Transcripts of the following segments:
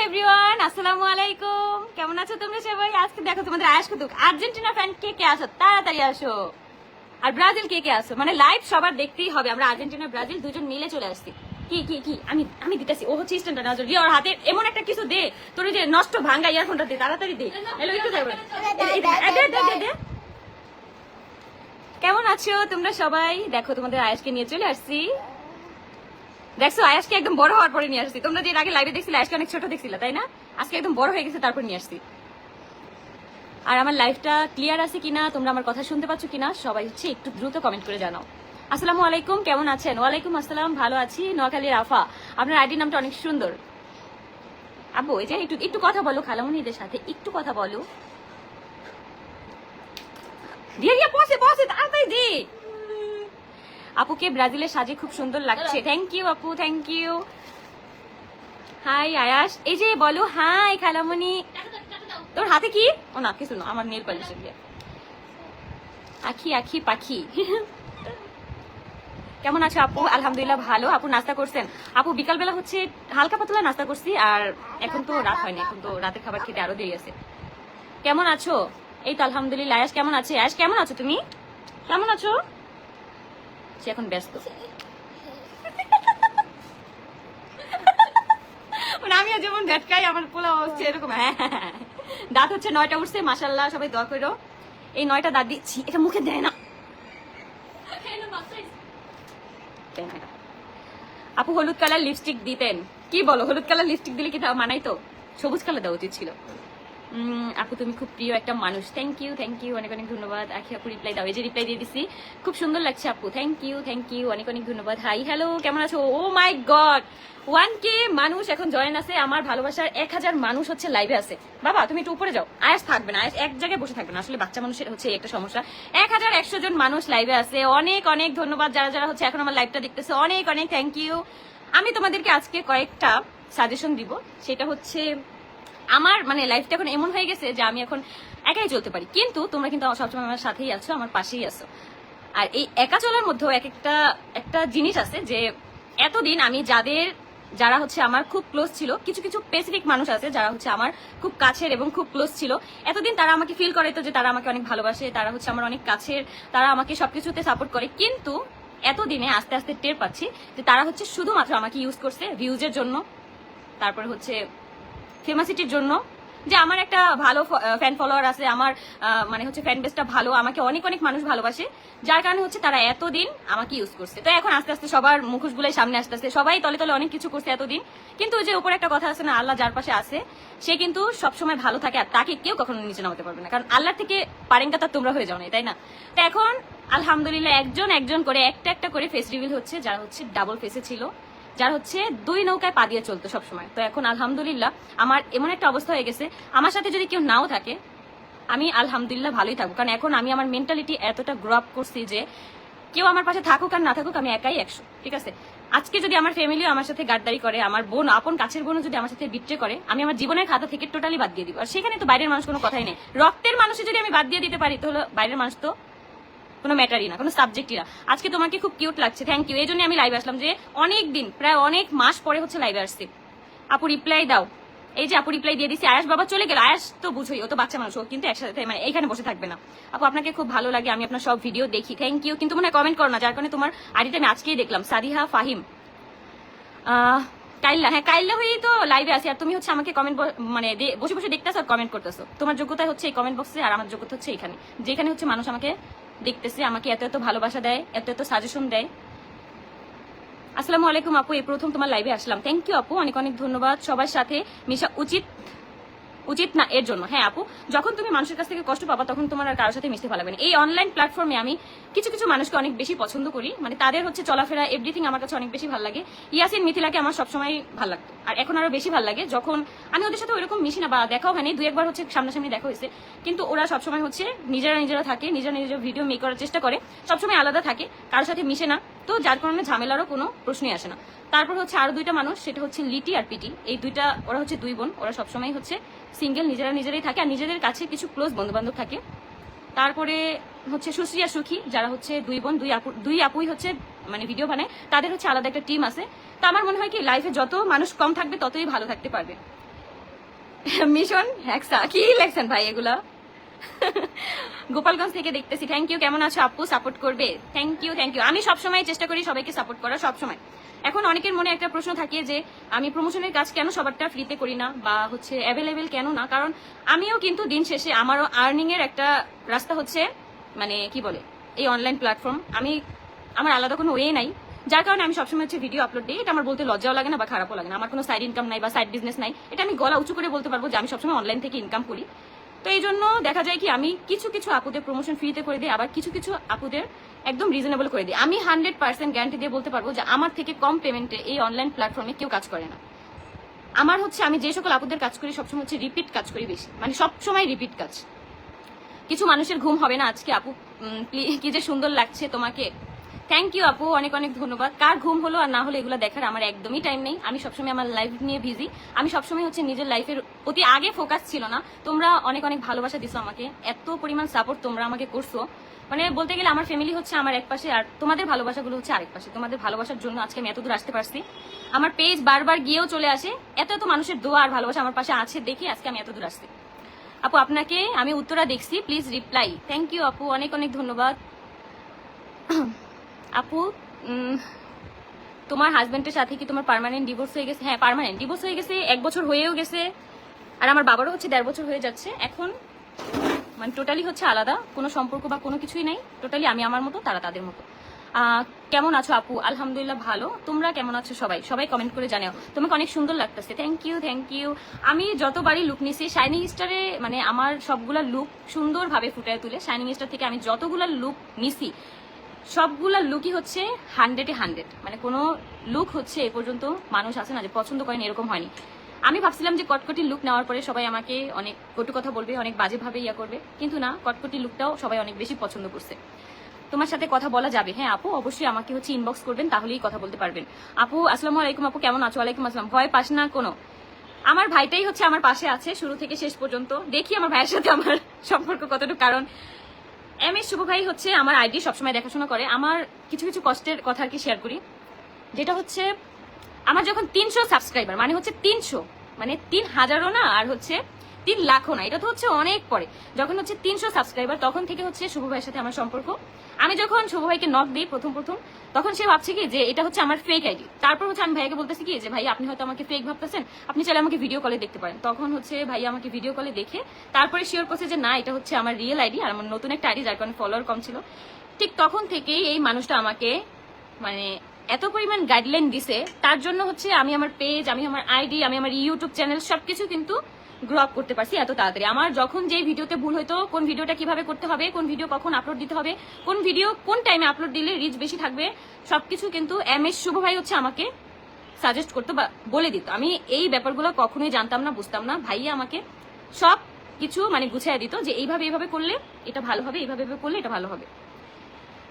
Everyone, আসসালামু আলাইকুম। কেমন আছো তোমরা সবাই? আজকে দেখো তোমাদের আয়াস কতুক আর্জেন্টিনা ফ্যান কে কে আসো, তাড়াতাড়ি আসো। আর ব্রাজিল কে কে আসো, মানে লাইভ সবার দেখতেই হবে। আমরা আর্জেন্টিনা ব্রাজিল দুজন মিলে চলে আসছি। কি কি কি আমি আমি দিতেছি। ও হচ্ছে স্ট্যান্ডার্ড নজর দিয়ে ওর হাতে এমন একটা কিছু দে, তোর যে নষ্ট ভাঙ্গা ইয়ারফোনটা দে, তাড়াতাড়ি দে। হ্যালো, একটু যাবে। কেমন আছো তোমরা সবাই? দেখো তোমাদের আয়াসকে নিয়ে চলে আসছি। দেখছো, আয়াসকে একদম বড় হওয়ার পরে নিয়ে আসছি। তোমরা যে আগে লাইভে দেখছিলে আয়াসকে অনেক ছোট দেখছিলে, তাই না? আজকে একদম বড় হয়ে গেছে, তারপর নিয়ে আসছি। আর আমার লাইফটা ক্লিয়ার আছে কিনা, তোমরা আমার কথা শুনতে পাচ্ছ কিনা, সবাই হচ্ছে একটু দ্রুত কমেন্ট করে জানাও। আসসালামু আলাইকুম, কেমন আছেন? ওয়ালাইকুম আসসালাম, ভালো আছি। নোয়াখালীর আফা, আপনার আইডি নামটা অনেক সুন্দর। আব্বু, এই যে একটু একটু কথা বলো খালামণিদের সাথে, একটু কথা বলো। দিয়ে দিয়ে বসে বসে তাড়াতাড়ি দি। আপুকে ব্রাজিলের সাজে খুব সুন্দর লাগছে। থ্যাংক ইউ আপু, থ্যাংক ইউ। হাই আয়াস, এই যে বলো হাই খালামণি। তোর হাতে কি? ও না, কিছু না, আমার নেল পালিশ দিয়ে। আখি আখি পাখি। কেমন আছো আপু? আলহামদুলিল্লাহ ভালো। আপু নাস্তা করছেন? আপু বিকালবেলা হচ্ছে হালকা পাতলা নাস্তা করছি, আর এখন তো রাত হয়নি, এখন তো রাতের খাবার খেতে আরো দেরি আছে। কেমন আছো? এই তো আলহামদুলিল্লাহ। আয়াস কেমন আছে? আয়াস কেমন আছো তুমি? কেমন আছো? সে এখন ব্যস্ত। আমিও যেমন ভেটকাই, আমার পোলা হচ্ছে এরকম। হ্যাঁ, দাঁত হচ্ছে 9টা উঠছে, মাশাআল্লাহ, সবাই দোয়া করো। এই 9টা দাঁত দিচ্ছি, এটা মুখে দেয় না। আপু হলুদ কালার লিপস্টিক দিতেন? কি বলো, হলুদ কালার লিপস্টিক দিলে কি মানাই? তো সবুজ কালার দেওয়া উচিত ছিল। আপু তুমি খুব প্রিয় একটা মানুষ। থ্যাংক ইউ, থ্যাংক ইউ, অনেক অনেক ধন্যবাদ। আখি আপু রিপ্লাই দাও, এই যে রিপ্লাই দিয়ে দিছি, খুব সুন্দর লাগছে আপু। থ্যাংক ইউ, থ্যাংক ইউ, অনেক অনেক ধন্যবাদ। হাই হ্যালো, কেমন আছো? ও মাই গড, 1K মানুষ এখন জয়েন আছে। আমার ভালোবাসার 1000 মানুষ হচ্ছে লাইভে আছে। বাবা তুমি একটু উপরে যাও, আয়াস থাকবে না, আয়াস এক জায়গায় বসে থাকবে না। আসলে বাচ্চা মানুষের হচ্ছে একটা সমস্যা। 1100 জন মানুষ লাইভে আছে। অনেক অনেক ধন্যবাদ যারা যারা হচ্ছে এখন আমার লাইভটা দেখতেছে, অনেক অনেক থ্যাংক ইউ। আমি তোমাদেরকে আজকে কয়েকটা সাজেশন দিব। সেটা হচ্ছে আমার মানে লাইফটা এখন এমন হয়ে গেছে যে আমি এখন একাই চলতে পারি, কিন্তু তোমরা কিন্তু সবসময় আমার সাথেই আছো, আমার পাশেই আছো। আর এই একা চলার মধ্যেও একটা জিনিস আছে যে এতদিন আমি যারা হচ্ছে আমার খুব ক্লোজ ছিল, কিছু কিছু স্পেসিফিক মানুষ আছে যারা হচ্ছে আমার খুব কাছের এবং খুব ক্লোজ ছিল, এতদিন তারা আমাকে ফিল করাইতো যে তারা আমাকে অনেক ভালোবাসে, তারা হচ্ছে আমার অনেক কাছের, তারা আমাকে সবকিছুতে সাপোর্ট করে। কিন্তু এতদিনে আস্তে আস্তে টের পাচ্ছি যে তারা হচ্ছে শুধুমাত্র আমাকে ইউজ করছে ভিউজের জন্য, তারপরে হচ্ছে ফেমাসিটির জন্য, যে আমার একটা ভালো ফ্যান ফলোয়ার আছে, আমার মানে হচ্ছে ফ্যান বেসটা ভালো, আমাকে অনেক অনেক মানুষ ভালোবাসে, যার কারণে হচ্ছে তারা এতদিন আমাকে ইউজ করছে। তো এখন আস্তে আস্তে সবার মুখোশগুলাই সামনে আসতে আসতে, সবাই তলে তলে অনেক কিছু করছে এতদিন, কিন্তু ওই যে উপরে একটা কথা আছে না, আল্লাহ যার পাশে আছে সে কিন্তু সবসময় ভালো থাকে, আর তাকে কেউ কখনো নিচে নামাতে পারবে না, কারণ আল্লাহর থেকে পারেঙ্গা তার তোমরা হয়ে যাও না, তাই না? তো এখন আলহামদুলিল্লাহ একজন একজন করে একটা একটা করে ফেস রিভিল হচ্ছে, যারা হচ্ছে ডাবল ফেসে ছিল, যার হচ্ছে 2 নৌকায় পা দিয়ে চলতো সবসময়। তো এখন আলহামদুলিল্লাহ আমার এমন একটা অবস্থা হয়ে গেছে, আমার সাথে যদি কেউ নাও থাকে আমি আলহামদুলিল্লাহ ভালোই থাকবো, কারণ এখন আমি আমার মেন্টালিটি এতটা গ্রো আপ করছি যে কেউ আমার পাশে থাকুক আর না থাকুক আমি একাই 100। ঠিক আছে, আজকে যদি আমার ফ্যামিলিও আমার সাথে গাদ্দারি করে, আমার বোন আপন কাছের বোনও যদি আমার সাথে বিট্রে করে, আমি আমার জীবনের খাতা থেকে টোটালি বাদ দিয়ে দিব। আর সেখানে তো বাইরের মানুষ কোনো কথাই নেই। রক্তের মানুষে যদি আমি বাদ দিয়ে দিতে পারি, তাহলে বাইরের মানুষ তো কোনো ম্যাটারই না, কোনো সাবজেক্টই না। আজকে তোমাকে খুব কিউট লাগছে, থ্যাংক ইউ। এই জন্য আমি লাইভে আসলাম, যে অনেক দিন প্রায় অনেক মাস পরে হচ্ছে লাইভে আসছি। আপু রিপ্লাই দাও, এই যে আপু রিপ্লাই দিয়ে দিছি। আয়াস বাবা চলে গেল, আয়াস তো বুঝোই, ও তো বাচ্চা মানুষ, ও কিন্তু একসাথে মানে এইখানে বসে থাকবে না। আপু আপনাকে খুব ভালো লাগে, আমি আপনার সব ভিডিও দেখি, থ্যাংক ইউ। কিন্তু মনে হয় কমেন্ট করো না, যার কারণে তোমার আইডিটা আমি আজকেই দেখলাম। সাদিহা ফাহিম, কাইল্লা, হ্যাঁ কাইল্লা হয়েই তো লাইভে আসি, আর তুমি হচ্ছে আমাকে কমেন্ট মানে বসে বসে দেখতেছো আর কমেন্ট করতেছো। তোমার যোগ্যতা হচ্ছে এই কমেন্ট বক্সে, আর আমার যোগ্যতা হচ্ছে এখানে, যেখানে হচ্ছে মানুষ আমাকে দেখতেছে, আমাকে এত এত ভালোবাসা দেয়, এত এত সাজেশন দেয়। আসসালামু আলাইকুম আপু, এই প্রথম তোমার লাইভে আসলাম। থ্যাংক ইউ আপু, অনেক অনেক ধন্যবাদ। সবার সাথে মিশা উচিত উচিত না এর জন্য। হ্যাঁ আপু, যখন তুমি মানুষের কাছ থেকে কষ্ট পাবা তখন তোমার আর কারোর সাথে মিশতে ভালো লাগবে না। এই অনলাইন প্ল্যাটফর্মে আমি কিছু কিছু মানুষকে অনেক বেশি পছন্দ করি, মানে তাদের হচ্ছে চলাফেরা এভরিথিং আমার কাছে অনেক বেশি ভালো লাগে। ইয়াসিন মিথিলাকে আমার সবসময় ভালো লাগতো, আর এখন আরো বেশি ভালো লাগে যখন আমি ওদের সাথে ওইরকম মিশি না, বা দেখাও হয়নি, 2-1 বার হচ্ছে সামনাসামনি দেখা হয়েছে, কিন্তু ওরা সবসময় হচ্ছে নিজেরা থাকে, নিজের ভিডিও মেক করার চেষ্টা করে, সবসময় আলাদা থাকে, কারোর সাথে মিশে না, তো যার কারণে ঝামেলারও কোনো প্রশ্নই আসে না। তারপর হচ্ছে আরো 2টা মানুষ, সেটা হচ্ছে লিটি আর পিটি। এই 2টা, ওরা হচ্ছে 2 বোন, ওরা সবসময় হচ্ছে সিঙ্গেল, নিজেরাই থাকে, আর নিজেদের কাছে কিছু ক্লোজ বন্ধু বান্ধব থাকে। তারপরে হচ্ছে সুশ্রী আর সুখী, যারা হচ্ছে 2 বোন, 2 আপুই হচ্ছে মানে ভিডিও বানায়, তাদের হচ্ছে আলাদা একটা টিম আছে। তো আমার মনে হয় কি লাইফে যত মানুষ কম থাকবে ততই ভালো থাকতে পারবে। মিশন হ্যাক্সা কি লেখছেন ভাই এগুলা? গোপালগঞ্জ থেকে দেখতেছি, থ্যাংক ইউ। কেমন আছো আপু, সাপোর্ট করবে? Thank you thank you. আমি সবসময় চেষ্টা করি সবাইকে সাপোর্ট করার, সবসময়। এখন অনেকের মনে একটা প্রশ্ন থাকে যে আমি প্রমোশনের কাজ কেন সবারটা ফ্রিতে করি না বা হচ্ছে অ্যাভেলেবেল কেন না, কারণ আমিও কিন্তু দিন শেষে আমারও আর্নিং এর একটা রাস্তা হচ্ছে মানে কি বলে এই অনলাইন প্ল্যাটফর্ম। আমার আলাদা কোনো ওয়ে নাই, যার কারণে আমি সবসময় হচ্ছে ভিডিও আপলোড দিই। এটা আমার বলতে লজ্জাও লাগে না বা খারাপও লাগে না। আমার কোনো সাইড ইনকাম নাই বা সাইড বিজনেস নাই, এটা আমি গলা উঁচু করে বলতে পারবো যে আমি সবসময় অনলাইন থেকে ইনকাম করি। তো এই জন্য দেখা যায় কি আমি কিছু কিছু আপুদের প্রমোশন ফ্রিতে করে দিই, আবার কিছু কিছু আপুদের একদম রিজনেবল করে দিই। আমি 100% গ্যারান্টি দিয়ে বলতে পারবো যে আমার থেকে কম পেমেন্টে এই অনলাইন প্ল্যাটফর্মে কেউ কাজ করে না। আমার হচ্ছে আমি যে সকল আপুদের কাজ করি সবসময় হচ্ছে রিপিট কাজ করি বেশি, মানে সবসময় রিপিট কাজ। কিছু মানুষের ঘুম হবে না আজকে আপু কি যে সুন্দর লাগছে তোমাকে, থ্যাংক ইউ আপু, অনেক অনেক ধন্যবাদ। কার ঘুম হলো আর না হলো এগুলো দেখার আমার একদমই টাইম নেই। আমি সবসময় আমার লাইফ নিয়ে বিজি, আমি সবসময় হচ্ছে নিজের লাইফের প্রতি আগে ফোকাস ছিল না। তোমরা অনেক অনেক ভালোবাসা দিছো আমাকে, এত পরিমাণ সাপোর্ট তোমরা আমাকে করছো, মানে বলতে গেলে আমার ফ্যামিলি হচ্ছে আমার এক পাশে আর তোমাদের ভালোবাসাগুলো হচ্ছে আরেক পাশে। তোমাদের ভালোবাসার জন্য আজকে আমি এতদূর আসতে পারছি। আমার পেজ বারবার গিয়েও চলে আসে, এত এত মানুষের দোয়া আর ভালোবাসা আমার পাশে আছে দেখে আজকে আমি এতদূর আসছি। আপু আপনাকে আমি উত্তরা দেখছি, প্লিজ রিপ্লাই। থ্যাংক ইউ আপু, অনেক অনেক ধন্যবাদ। আপু তোমার হাজবেন্ডের সাথে কি তোমার পার্মানেন্ট ডিভোর্স হয়ে গেছে? হ্যাঁ, পার্মানেন্ট ডিভোর্স হয়ে গেছে, 1 বছর হয়েও গেছে। আর আমার বাবারও হচ্ছে 1.5 বছর হয়ে যাচ্ছে এখন। মানে টোটালি হচ্ছে আলাদা, কোনো সম্পর্ক বা কোনো কিছুই নাই। টোটালি আমি আমার মতো, তারা তাদের মতো। কেমন আছো আপু? আলহামদুলিল্লাহ ভালো। তোমরা কেমন আছো? সবাই সবাই কমেন্ট করে জানাও। তোমাকে অনেক সুন্দর লাগতেছে, থ্যাংক ইউ থ্যাংক ইউ। আমি যতবারই লুক নিছি শাইনিং স্টারে, মানে আমার সবগুলা লুক সুন্দরভাবে ফুটিয়ে তুলে শাইনিং স্টার থেকে আমি যতগুলা লুক নিছি সবগুলা লুকই হচ্ছে 100-এ 100। মানে কোনো লুক হচ্ছে এ পর্যন্ত মানুষ আছে না যে পছন্দ করেন, এরকম হয়নি। আমি ভাবছিলাম যে কটকটি লুক নেওয়ার পরে সবাই আমাকে অনেক কটু কথা বলবে, অনেক বাজেভাবে ইয়া করবে, কিন্তু না, কটকটি লুকটাও সবাই অনেক বেশি পছন্দ করছে। তোমার সাথে কথা বলা যাবে? হ্যাঁ আপু, অবশ্যই আমাকে হচ্ছে ইনবক্স করবেন, তাহলেই কথা বলতে পারবেন। আপু আসসালামু আলাইকুম, আপু কেমন আছো? ওয়ালাইকুম আসসালাম। ভয় পাস না কোনো, আমার ভাইটাই হচ্ছে আমার পাশে আছে শুরু থেকে শেষ পর্যন্ত। দেখি আমার ভাইয়ের সাথে আমার সম্পর্ক কতটুকু, কারণ MS শুভ ভাই হচ্ছে আমার আইডি সবসময় দেখাশোনা করে। আমার কিছু কিছু কষ্টের কথা আর কি শেয়ার করি, যেটা হচ্ছে আমার যখন 300 সাবস্ক্রাইবার, মানে হচ্ছে 300, মানে 3000ও না আর হচ্ছে 3 লাখও না, এটা তো হচ্ছে অনেক পরে। যখন হচ্ছে 300 সাবস্ক্রাইবার তখন থেকে হচ্ছে শুভ ভাইয়ের সাথে আমার সম্পর্ক। আমি যখন শুভ ভাইকে নক দিই প্রথম তখন সে ভাবছে কি যে এটা হচ্ছে আমার ফেক আইডি। তারপর হচ্ছে আমি ভাইয়াকে বলতেছি কি যে ভাই আপনি হয়তো আমাকে ফেক ভাবতেছেন, আপনি চাইলে আমাকে ভিডিও কলে দেখতে পারেন। তখন হচ্ছে ভাই আমাকে ভিডিও কলে দেখে তারপরে শিওর করছে যে না, এটা হচ্ছে আমার রিয়েল আইডি আর আমার নতুন একটা আইডি, যার কারণে ফলোয়ার কম ছিল। ঠিক তখন থেকেই এই মানুষটা আমাকে মানে এত পরিমাণ গাইডলাইন দিছে, তার জন্য হচ্ছে আমি আমার পেজ, আমি আমার আইডি, আমি আমার ইউটিউব চ্যানেল সবকিছু কিন্তু গ্রো আপ করতে পারছি এত তাড়াতাড়ি। আমার যখন যেই ভিডিওতে ভুল হইতো, কোন ভিডিওটা কিভাবে করতে হবে, কোন ভিডিও কখন আপলোড দিতে হবে, কোন ভিডিও কোন টাইমে আপলোড দিলে রিচ বেশি থাকবে, সবকিছু কিন্তু MS শুভ ভাই হচ্ছে আমাকে সাজেস্ট করতে বা বলে দিত। আমি এই ব্যাপারগুলো কখনোই জানতাম না, বুঝতাম না। ভাইয়া আমাকে সব কিছু মানে গুছিয়ে দিত যে এইভাবে এইভাবে করলে এটা ভালো হবে, এইভাবে এইভাবে করলে এটা ভালো হবে।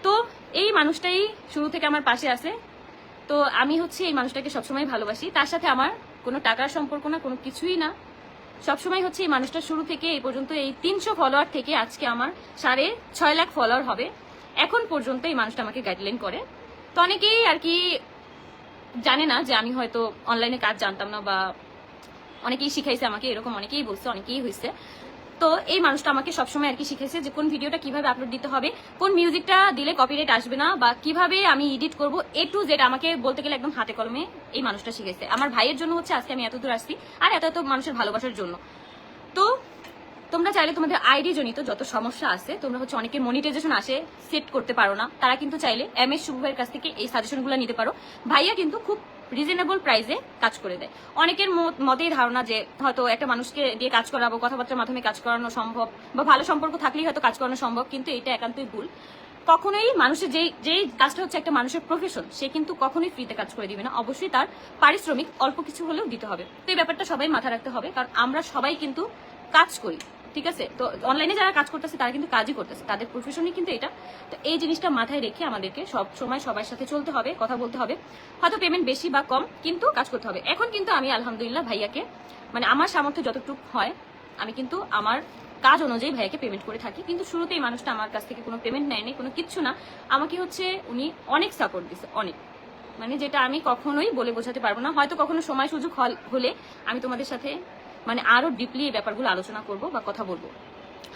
তো এই মানুষটাই শুরু থেকে আমার পাশে আছে। তো আমি হচ্ছে এই মানুষটাকে সবসময় ভালোবাসি। তার সাথে আমার কোনো টাকার সম্পর্ক না, কোনো কিছুই না। সবসময় হচ্ছে এই মানুষটা শুরু থেকে এই পর্যন্ত এই 300 ফলোয়ার থেকে আজকে আমার 6.5 লাখ ফলোয়ার হবে, এখন পর্যন্ত এই মানুষটা আমাকে গাইডলাইন করে। তো অনেকেই আর কি জানে না যে আমি হয়তো অনলাইনে কাজ জানতাম না, বা অনেকেই শিখাইছে আমাকে, এরকম অনেকেই বলছে, অনেকেই হয়েছে। তো এই মানুষটা আমাকে সবসময় আর কি শিখেছে যে কোন ভিডিওটা কিভাবে আপলোড দিতে হবে, কোন মিউজিকটা দিলে কপিরাইট আসবে না, বা কিভাবে আমি এডিট করব, A to Z আমাকে বলতে গেলে একদম হাতে কলমে এই মানুষটা শিখেছে। আমার ভাইয়ের জন্য হচ্ছে আজকে আমি এত দূর আসছি, আর এত এত মানুষের ভালোবাসার জন্য। তো তোমরা চাইলে তোমাদের আইডি জনিত যত সমস্যা আছে, তোমরা হচ্ছে অনেকের মনিটাইজেশন আসে সেট করতে পারো না, তারা কিন্তু চাইলে MS শুভ ভাইয়ের কাছ থেকে এই সাজেশনগুলো নিতে পারো। ভাইয়া কিন্তু খুব রিজনেবল প্রাইসে কাজ করে দেয়। অনেকের মতেই ধারণা যে হয়তো একটা মানুষকে দিয়ে কাজ করাবো, কথাবার্তার মাধ্যমে কাজ করানো সম্ভব, বা ভালো সম্পর্ক থাকলেই হয়তো কাজ করানো সম্ভব, কিন্তু এটা একান্তই ভুল। কখনোই মানুষের যেই কাজটা হচ্ছে একটা মানুষের প্রফেশন, সে কিন্তু কখনোই ফ্রিতে কাজ করে দিবে না, অবশ্যই তার পারিশ্রমিক অল্প কিছু হলেও দিতে হবে। তো এই ব্যাপারটা সবাই মাথায় রাখতে হবে, কারণ আমরা সবাই কিন্তু কাজ করি, ঠিক আছে? তো অনলাইনে যারা কাজ করতেছে তারা কিন্তু কাজই করতেছে, তাদের প্রফেশনই কিন্তু এটা। তো এই জিনিসটা মাথায় রেখে আমাদেরকে সব সময় সবার সাথে চলতে হবে, কথা বলতে হবে। হয়তো পেমেন্ট বেশি বা কম, কিন্তু কাজ করতে হবে। এখন কিন্তু আমি আলহামদুলিল্লাহ ভাইয়াকে মানে আমার সামর্থ্য যতটুকু হয় আমি কিন্তু আমার কাজ অনুযায়ী ভাইয়াকে পেমেন্ট করে থাকি। কিন্তু শুরুতেই মানুষটা আমার কাছ থেকে কোনো পেমেন্ট নেয়নি, কোনো কিচ্ছু না। আমাকে হচ্ছে উনি অনেক সাপোর্ট দিচ্ছে, অনেক, মানে যেটা আমি কখনোই বলে বোঝাতে পারবো না। হয়তো কখনো সময় সুযোগ হলে আমি তোমাদের সাথে মানে আরো ডিপলি এই ব্যাপারগুলো আলোচনা করবো বা কথা বলবো।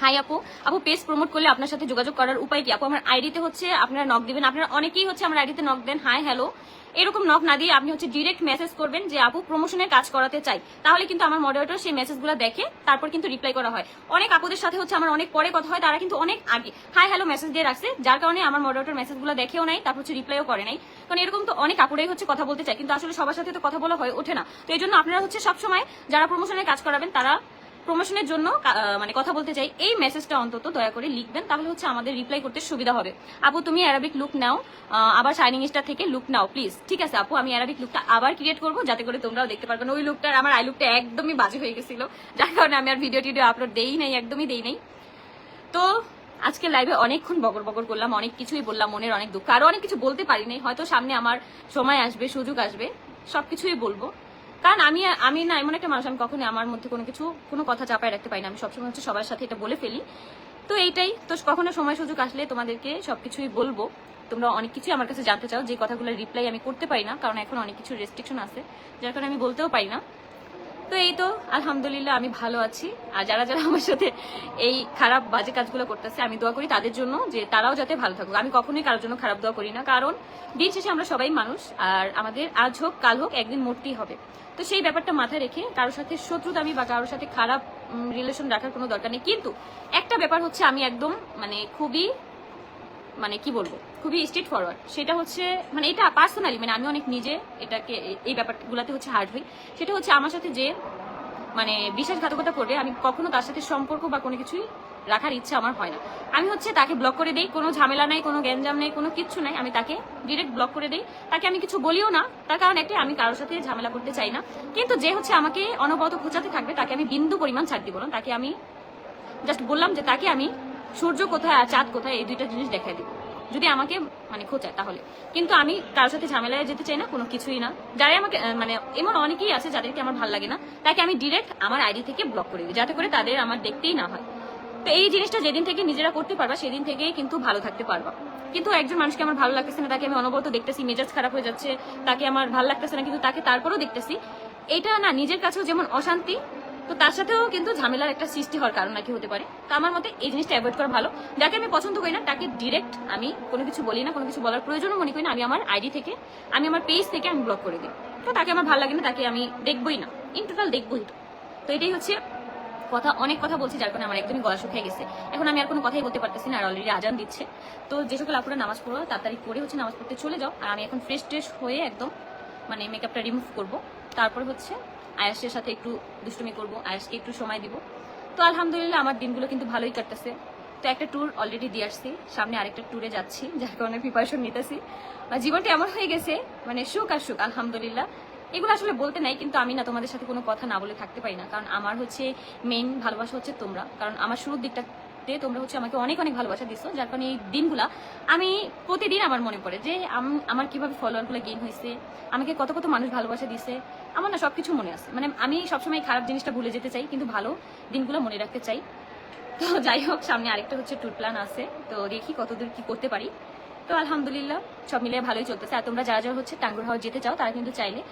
হাই আপু, আপু পেজ প্রমোট করলে আপনার সাথে যোগাযোগ করার উপায় কি? আপু আমার আইডিতে হচ্ছে আপনারা নক দিবেন, আপনারা অনেকেই হচ্ছে আমার আইডিতে নক দেন হাই হ্যালো, এরকম নক না দিয়ে আপনি হচ্ছে ডিরেক্ট মেসেজ করবেন যে আপু প্রমোশনের কাজ করাতে চাই, তাহলে কিন্তু আমার মডারেটর সেই মেসেজগুলো দেখে তারপর কিন্তু রিপ্লাই করা হয়। অনেক আপুদের সাথে হচ্ছে আমার অনেক পরে কথা হয়, তারা কিন্তু অনেক আগে হাই হ্যালো মেসেজ দিয়ে রাখছে, যার কারণে আমার মডারেটর মেসেজগুলো দেখেও নাই, তারপর হচ্ছে রিপ্লাইও করে নাই। কারণ এরকম তো অনেক আপুরাই হচ্ছে কথা বলতে চায়, কিন্তু আসলে সবার সাথে তো কথা বলা হয়ে ওঠে না। তো এই জন্য আপনারা হচ্ছে সবসময় যারা প্রমোশনের কাজ করাবেন, তারা প্রমোশনের জন্য মানে কথা বলতে চাই, এই মেসেজটা অন্তত দয়া করে লিখবেন, তাহলে হচ্ছে আমাদের রিপ্লাই করতে সুবিধা হবে। আপু তুমি অ্যারাবিক লুক নাও, আবার শাইনিং স্টার থেকে লুক নাও প্লিজ। ঠিক আছে আপু, আমি অ্যারাবিক লুকটা আবার ক্রিয়েট করবো যাতে করে তোমরাও দেখতে পারবেন। ওই লুকটার আমার আই লুকটা একদমই বাজে হয়ে গেছিল, যার কারণে আমি আর ভিডিও টিডিও আপলোড দেই নাই, একদমই দেই নাই। তো আজকে লাইভে অনেকক্ষণ বকর বকর করলাম, অনেক কিছুই বললাম, মনের অনেক দুঃখ, আরো অনেক কিছু বলতে পারিনি, হয়তো সামনে আমার সময় আসবে, সুযোগ আসবে, সবকিছুই বলবো। কারণ আমি না এমন একটা মানুষ, আমি কখনোই আমার মধ্যে কোনো কথা চাপায় রাখতে পারি না, আমি সবসময় হচ্ছে সবার সাথে এটা বলে ফেলি। তো এইটাই তো, কখনো সময় সুযোগ আসলে তোমাদেরকে সবকিছুই বলবো। তোমরা অনেক কিছুই আমার কাছে জানতে চাও, যে কথাগুলোর রিপ্লাই আমি করতে পারি না, কারণ এখন অনেক কিছু রেস্ট্রিকশন আছে, যার কারণে আমি বলতেও পারি না। তো এই তো আলহামদুলিল্লাহ আমি ভালো আছি। আর যারা যারা আমার সাথে এই খারাপ বাজে কাজগুলো করতেছে, আমি দোয়া করি তাদের জন্য যে তারাও যাতে ভালো থাকুক। আমি কখনোই কারোর জন্য খারাপ দোয়া করি না, কারণ দিন শেষে আমরা সবাই মানুষ, আর আমাদের আজ হোক কাল হোক একদিন মরতেই হবে। তো সেই ব্যাপারটা মাথায় রেখে কারোর সাথে শত্রুতামি বা কারোর সাথে খারাপ রিলেশন রাখার কোনো দরকার নেই। কিন্তু একটা ব্যাপার হচ্ছে, আমি একদম মানে খুবই মানে কি বলবো, খুবই স্ট্রেট ফরওয়ার্ড। সেটা হচ্ছে মানে এটা পার্সোনালি, মানে আমি অনেক নিজে এটাকে এই ব্যাপারগুলোতে হচ্ছে হার্ড হই। সেটা হচ্ছে আমার সাথে যে মানে বিশ্বাসঘাতকতা করবে, আমি কখনো তার সাথে সম্পর্ক বা কোনো কিছুই রাখার ইচ্ছা আমার হয় না। আমি হচ্ছে তাকে ব্লক করে দেই, কোনো ঝামেলা নাই, কোনো গ্যাঞ্জাম নেই, কোনো কিচ্ছু নাই, আমি তাকে ডিরেক্ট ব্লক করে দেই। তাকে আমি কিছু বলিও না, তার কারণ একটাই, আমি কারোর সাথে ঝামেলা করতে চাই না। কিন্তু যে হচ্ছে আমাকে অনবরত খোঁচাতে থাকবে, তাকে আমি বিন্দু পরিমাণ ছাড় দিব না। তাকে আমি জাস্ট বললাম যে তাকে আমি সূর্য কোথায় আর চাঁদ কোথায় এই দুইটা জিনিস দেখাই দিব, যদি আমাকে মানে খোঁচায় তাহলে। কিন্তু আমি কারোর সাথে ঝামেলায় যেতে চাই না, কোনো কিছুই না। যারা আমাকে মানে এমন অনেকেই আছে যাদেরকে আমার ভালো লাগে না, তাকে আমি ডিরেক্ট আমার আইডি থেকে ব্লক করে দিই, যাতে করে তাদের আমার দেখতেই না হয়। তো এই জিনিসটা যেদিন থেকে নিজেরা করতে পারবা, সেদিন থেকেই কিন্তু ভালো থাকতে পারবা। কিন্তু একজন মানুষকে আমার ভালো লাগতেছে না, তাকে আমি অনবরত দেখতেছি, মেজাজ খারাপ হয়ে যাচ্ছে, তাকে আমার ভালো লাগতেছে না, কিন্তু তাকে তারপরেও দেখতেছি, এটা না নিজের কাছেও যেমন অশান্তি, তো তার সাথেও কিন্তু ঝামেলার একটা সৃষ্টি হওয়ার কারণ নাকি হতে পারে। তো আমার মতে এই জিনিসটা অ্যাভয়েড করা ভালো। যাকে আমি পছন্দ করি না তাকে ডিরেক্ট আমি কোনো কিছু বলি না, কোনো কিছু বলার প্রয়োজনও মনে করি না। আমি আমার আইডি থেকে, আমি আমার পেজ থেকে আমি ব্লক করে দিই। তো তাকে আমার ভালো লাগে না, তাকে আমি দেখবই না, ইন টোটাল দেখবই। তো এটাই হচ্ছে কথা, অনেক কথা বলছি, যার কারণে আমার একদমই গলা শুকিয়ে গেছে। এখন আমি আর কোনো কথাই বলতে পারতেছি না, আর অলরেডি আজান দিচ্ছে। তো যে সকল আপুরা নামাজ পড়ো তাড়াতাড়ি করে হচ্ছে নামাজ পড়তে চলে যাও। আর আমি এখন ফ্রেশ ট্রেশ হয়ে একদম মানে মেকআপটা রিমুভ করব, তারপর হচ্ছে আয়াসের সাথে একটু দুষ্টুমি করবো, আয়াসকে একটু সময় দিব। তো আলহামদুলিল্লাহ আমার দিনগুলো কিন্তু ভালোই কাটতেছে। তো একটা ট্যুর অলরেডি দিয়ে আসছি, সামনে আরেকটা ট্যুরে যাচ্ছি, যার কারণে প্রিপারেশন নিতেছি। জীবনটা এমন হয়ে গেছে মানে সুখ আর সুখ আলহামদুলিল্লাহ। এগুলো আসলে বলতে নাই, কিন্তু আমি না তোমাদের সাথে কোনো কথা না বলে থাকতে পারি না, কারণ আমার হচ্ছে মেইন ভালোবাসা হচ্ছে তোমরা। কারণ আমার শুরুর দিকটাতে তোমরা হচ্ছে আমাকে অনেক অনেক ভালোবাসা দিচ্ছ, যার কারণে এই দিনগুলা আমি প্রতিদিন আমার মনে পড়ে যে আমার কিভাবে ফলোয়ারগুলো গেইন হয়েছে, আমাকে কত কত মানুষ ভালোবাসা দিছে, আমার না সবকিছু মনে আছে। মানে আমি সবসময় খারাপ জিনিসটা ভুলে যেতে চাই, কিন্তু ভালো দিনগুলো মনে রাখতে চাই। তো যাই হোক, সামনে আরেকটা হচ্ছে ট্যুর প্ল্যান আছে, তো দেখি কতদূর কি করতে পারি। তো আলহামদুলিল্লাহ সব মিলিয়ে ভালোই চলতেছে। আর তোমরা যারা যারা হচ্ছে টাঙ্গুর হাওর যেতে চাও, তারা কিন্তু চাইলে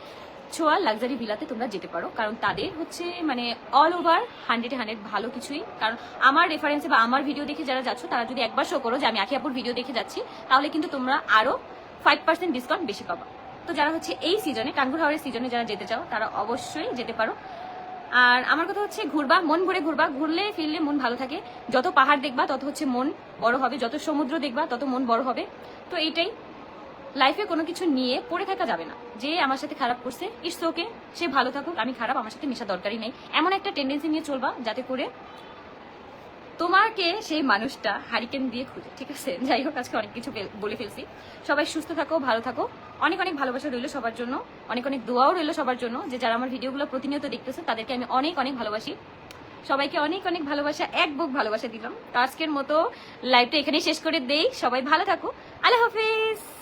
ছোঁয়া লাক্সারি ভিলাতে তোমরা যেতে পারো, কারণ তাদের হচ্ছে মানে অল ওভার 100-100 ভালো কিছুই। কারণ আমার রেফারেন্সে বা আমার ভিডিও দেখে যারা যাচ্ছ, তারা যদি একবার শো করো যে আমি আখি আপুর ভিডিও দেখে যাচ্ছি, তাহলে কিন্তু তোমরা আরো 5% ডিসকাউন্ট বেশি পাবা। তো যারা হচ্ছে এই সিজনে, টাঙ্গুর হাওরের সিজনে যারা যেতে চাও, তারা অবশ্যই যেতে পারো। আর আমার কথা হচ্ছে ঘুরবা, মন ভরে ঘুরবা, ঘুরলে ফিরলে মন ভালো থাকে। যত পাহাড় দেখবা তত হচ্ছে মন বড় হবে, যত সমুদ্র দেখবা তত মন বড় হবে। তো এইটাই লাইফে, কোনো কিছু নিয়ে পড়ে থাকা যাবে না। যে আমার সাথে খারাপ করছে, ইটস ওকে, সে ভালো থাকুক, আমি খারাপ, আমার সাথে মেশা দরকারই নেই, এমন একটা টেন্ডেন্সি নিয়ে চলবা যাতে করে তোমাকে সেই মানুষটা হারিকেন দিয়ে খুঁজে। ঠিক আছে, যাই হোক আজকে অনেক কিছু বলে ফেলছি। সবাই সুস্থ থাকো, ভালো থাকো, অনেক অনেক ভালোবাসা রইল সবার জন্য, অনেক অনেক দোয়াও রইল সবার জন্য। যে যারা আমার ভিডিওগুলো প্রতিনিয়ত দেখতেছে, তাদেরকে আমি অনেক অনেক ভালোবাসি। সবাইকে অনেক অনেক ভালোবাসা, এক বুক ভালোবাসা দিলাম। তো আজকের মতো লাইভটা এখানেই শেষ করে দেই। সবাই ভালো থাকো, আল্লাহ হাফিজ।